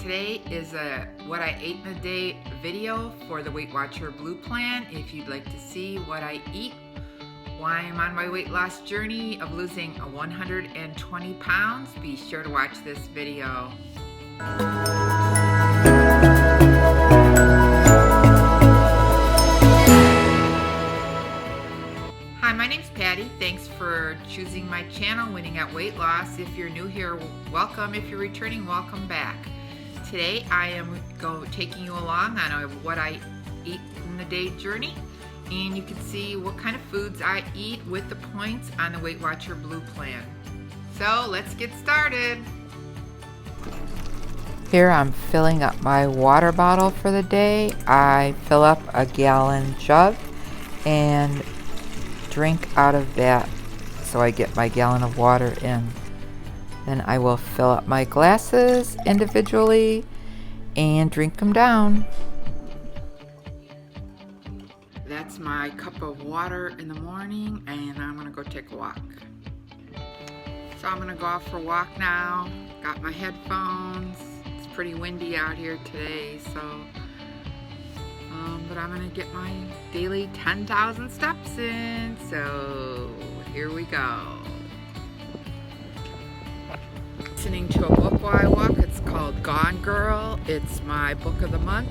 Today is a what I ate in a day video for the Weight Watcher Blue plan. If you'd like to see what I eat while I'm on my weight loss journey of losing 120 pounds, be sure to watch this video. Hi, my name's Patty. Thanks for choosing my channel, Winning at Weight Loss. If you're new here, welcome. If you're returning, welcome back. Today I am taking you along on a what I eat in the day journey, and you can see what kind of foods I eat with the points on the Weight Watcher Blue plan. So let's get started. Here I'm filling up my water bottle for the day. I fill up a gallon jug and drink out of that so I get my gallon of water in. Then I will fill up my glasses individually and drink them down. That's my cup of water in the morning, and I'm gonna go take a walk. So I'm gonna go out for a walk now. Got my headphones. It's pretty windy out here today, but I'm gonna get my daily 10,000 steps in. So here we go. Listening to a book while I walk. It's called Gone Girl. It's my book of the month.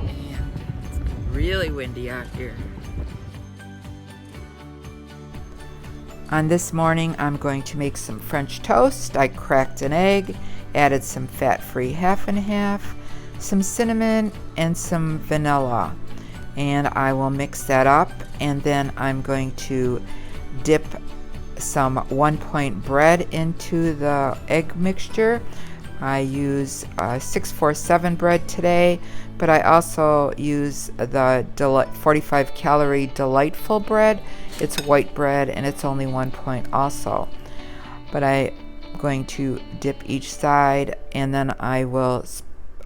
And it's really windy out here. On this morning, I'm going to make some French toast. I cracked an egg, added some fat-free half and half, some cinnamon, and some vanilla. And I will mix that up, and then I'm going to dip some 1 point bread into the egg mixture. I use 647 bread today, but I also use the 45 calorie Delightful bread. It's white bread and it's only 1 point also. But I'm going to dip each side, and then I will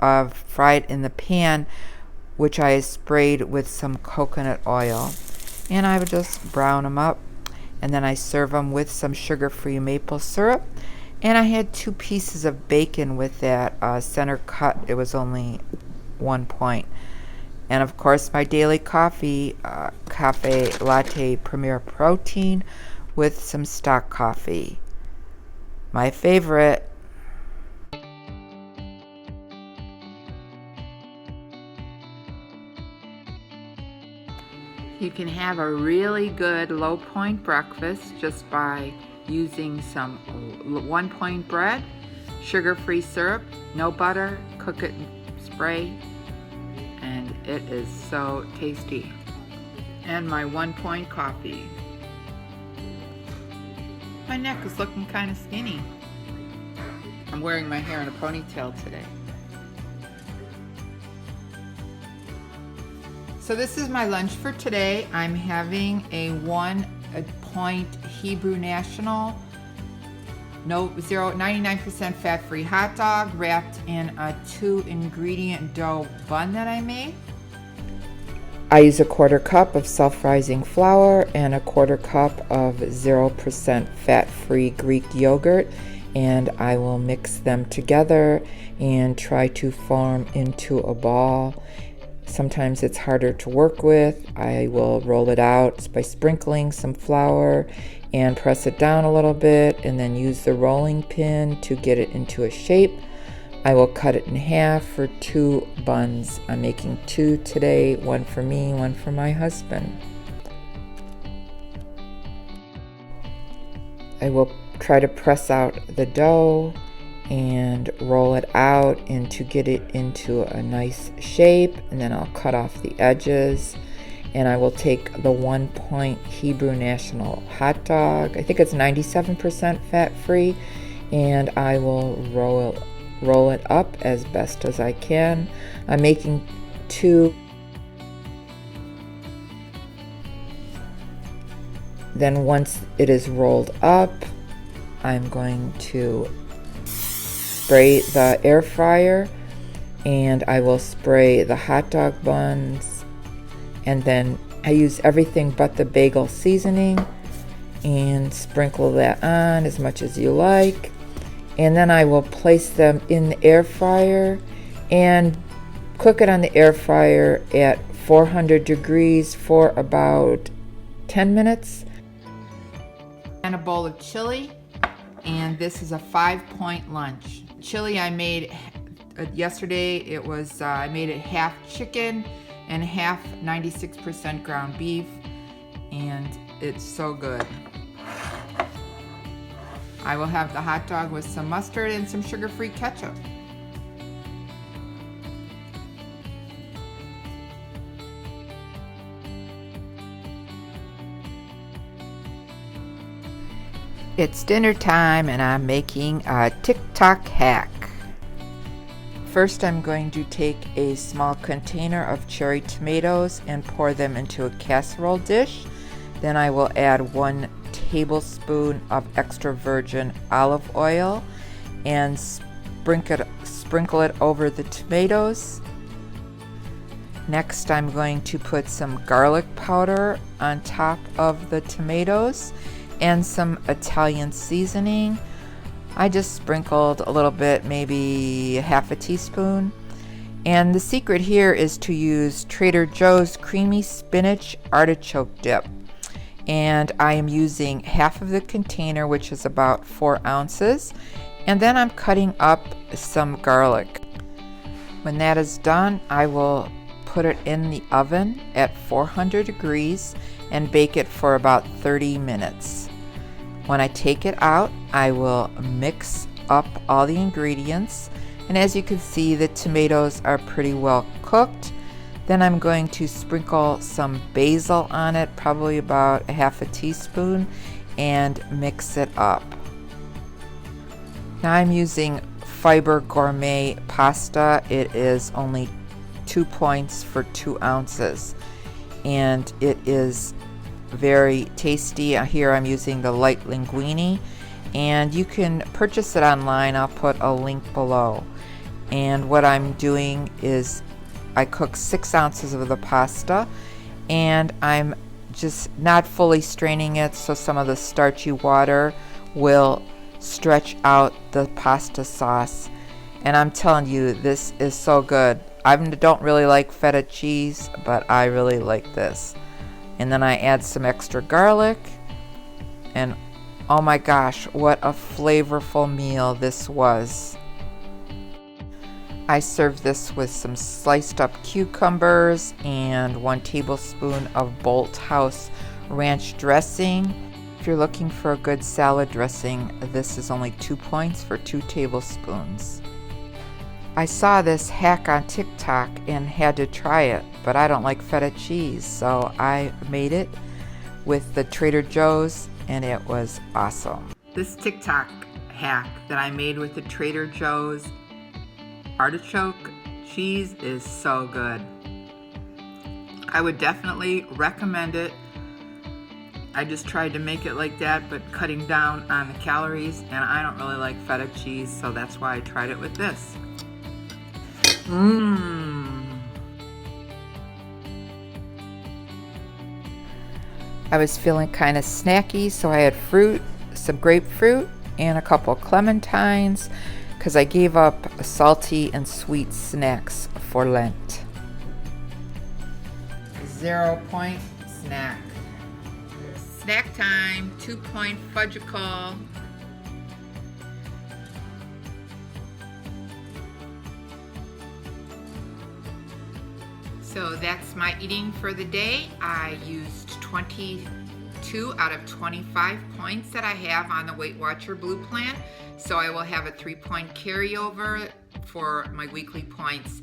fry it in the pan, which I sprayed with some coconut oil. And I would just brown them up. And then I serve them with some sugar-free maple syrup. And I had 2 pieces of bacon with that center cut. It was only 1 point. And of course, my daily coffee, Cafe Latte Premier Protein with some stock coffee. My favorite. You can have a really good low point breakfast just by using some 1 point bread, sugar-free syrup, no butter, cook it and spray, and it is so tasty. And my 1 point coffee. My neck is looking kind of skinny. I'm wearing my hair in a ponytail today. So this is my lunch for today. I'm having a 1 point Hebrew National 99% fat-free hot dog wrapped in a 2 ingredient dough bun that I made. I use a 1/4 cup of self-rising flour and a 1/4 cup of 0% fat-free Greek yogurt, and I will mix them together and try to form into a ball. Sometimes it's harder to work with. I will roll it out by sprinkling some flour and press it down a little bit, and then use the rolling pin to get it into a shape. I will cut it in half for 2 buns. I'm making 2 today, 1 for me, 1 for my husband. I will try to press out the dough and roll it out and to get it into a nice shape, and then I'll cut off the edges, and I will take the 1 point Hebrew National hot dog. I think it's 97% fat free, and I will roll it up as best as I can. I'm making 2. Then once it is rolled up, I'm going to spray the air fryer, and I will spray the hot dog buns, and then I use everything but the bagel seasoning and sprinkle that on as much as you like. and then I will place them in the air fryer and cook it on the air fryer at 400 degrees for about 10 minutes. And a bowl of chili, and this is a 5-point lunch. Chili I made yesterday. It was I made it half chicken and half 96% ground beef, and it's so good. I will have the hot dog with some mustard and some sugar-free ketchup. It's dinner time and I'm making a Tik Tok Hack. First, I'm going to take a small container of cherry tomatoes and pour them into a casserole dish. Then I will add 1 tablespoon of extra virgin olive oil and sprinkle it over the tomatoes. Next, I'm going to put some garlic powder on top of the tomatoes and some Italian seasoning. I just sprinkled a little bit, maybe half a teaspoon. And the secret here is to use Trader Joe's creamy spinach artichoke dip. And I am using half of the container, which is about 4 ounces. And then I'm cutting up some garlic. When that is done, I will put it in the oven at 400 degrees and bake it for about 30 minutes. When I take it out, I will mix up all the ingredients, and as you can see, the tomatoes are pretty well cooked. Then I'm going to sprinkle some basil on it, probably about half a teaspoon, and mix it up. Now I'm using Fiber Gourmet pasta. It is only 2 points for 2 ounces, and it is very tasty. Here I'm using the light linguine, and you can purchase it online. I'll put a link below. And what I'm doing is I cook 6 ounces of the pasta, and I'm just not fully straining it, so some of the starchy water will stretch out the pasta sauce. And I'm telling you, this is so good. I don't really like feta cheese, but I really like this. And then I add some extra garlic, and oh my gosh, what a flavorful meal this was. I served this with some sliced up cucumbers and 1 tablespoon of Bolthouse ranch dressing. If you're looking for a good salad dressing, this is only 2 points for 2 tablespoons. I saw this hack on TikTok and had to try it, but I don't like feta cheese, so I made it with the Trader Joe's, and it was awesome. This TikTok hack that I made with the Trader Joe's artichoke cheese is so good. I would definitely recommend it. I just tried to make it like that, but cutting down on the calories, and I don't really like feta cheese, so that's why I tried it with this. I was feeling kind of snacky, so I had fruit, some grapefruit, and a couple clementines, because I gave up salty and sweet snacks for Lent. 0 point snack. Snack time, 2 point fudgicle. So that's my eating for the day. I used 22 out of 25 points that I have on the Weight Watcher Blue Plan. So I will have a 3-point carryover for my weekly points.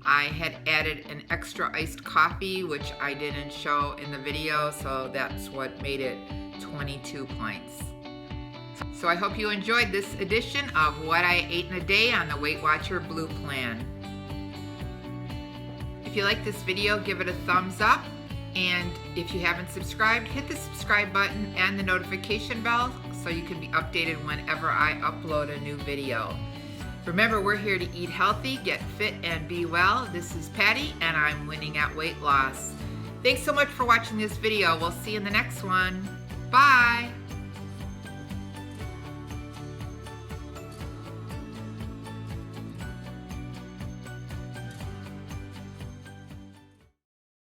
I had added an extra iced coffee, which I didn't show in the video, so that's what made it 22 points. So I hope you enjoyed this edition of What I Ate in a Day on the Weight Watcher Blue Plan. If you like this video, give it a thumbs up, and if you haven't subscribed, hit the subscribe button and the notification bell so you can be updated whenever I upload a new video. Remember, we're here to eat healthy, get fit, and be well. This is Patty, and I'm winning at weight loss. Thanks so much for watching this video. We'll see you in the next one. Bye!